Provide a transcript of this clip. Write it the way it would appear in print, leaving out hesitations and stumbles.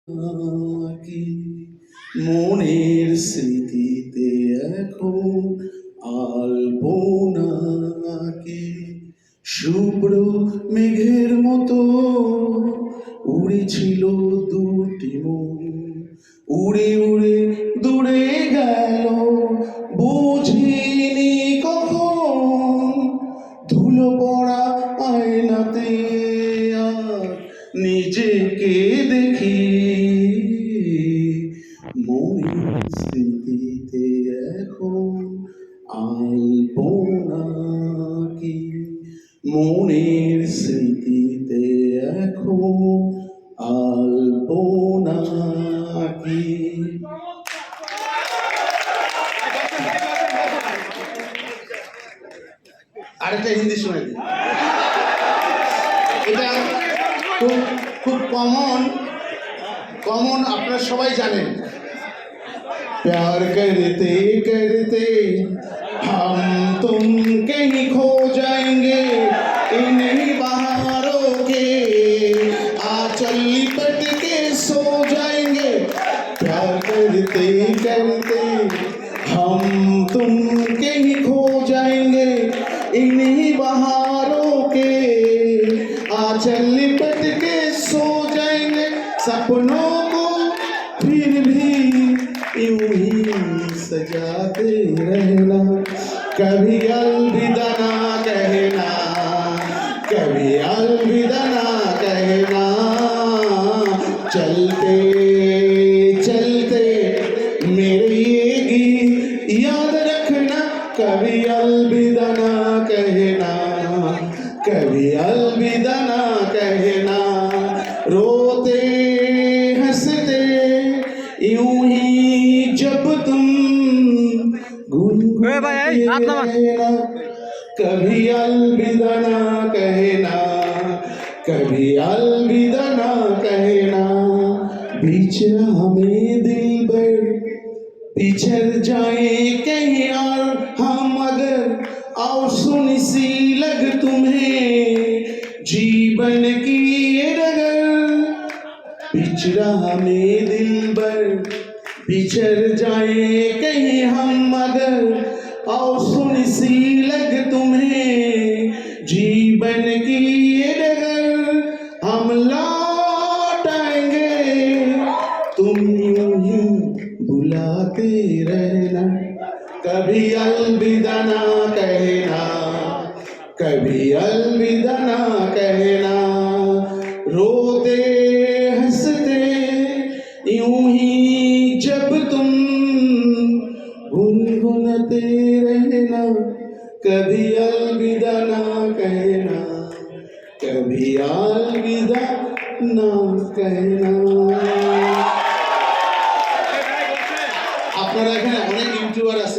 কি মনের স্মৃতিতে এখন আলপনা কি শুভ্র মেঘের মতো উড়েছিল দুটি মন, উড়ে উড়ে দূরে গেল বুঝিনি কখন। ধুলো পড়া আয়নাতে আর নিজেকে দেখি, মনের স্মৃতিতে এখন আলপনা কি মনের স্মৃতিতে এখন আলপনা কি। আরেকটা হিন্দি শুনে দিই, এটা খুব খুব কমন আপনারা সবাই জানেন। प्यार करते करते हम तुम कहीं खो जाएंगे इन्हीं बहारों के आंचल लिपट के सो जाएंगे। प्यार करते करते हम तुम कहीं खो जाएंगे इन्हीं बहारों के आंचल लिपट के सो जाएंगे। सपनों को फिर भी यूं ही सजाते रहना, कभी अलविदा ना कहना, कभी अलविदा ना कहना। चलते चलते मेरे ये गीत याद रखना, कभी अलविदा ना कहना, कभी अलविदा ना कहना। रोते हंसते यूं ही जब तुम गुनगुनाते रहना, कभी अलविदा ना कहना, कभी अलविदा ना कहना। बीच हमें दिलबर बिछड़ जाए कहीं और हम अगर, और सुनी सी लग तुम्हें जीवन की ये डगर। बिछड़ा हमें दिलबर बिछड़ जाए कहीं हम अगर, और सुनी सी लग तुम्हें जीवन की ये डगर। हम लौट आएंगे तुम यूं ही बुलाते रहना, कभी अलविदा ना कहना, कभी अलविदा ना कहना। रोते हंसते यूं ही जब तुम गुनगुनाते रहना, कभी अलविदा ना कहना, कभी अलविदा ना कहना। আপনারা এখানে অনেক ইউটিউবার আছে।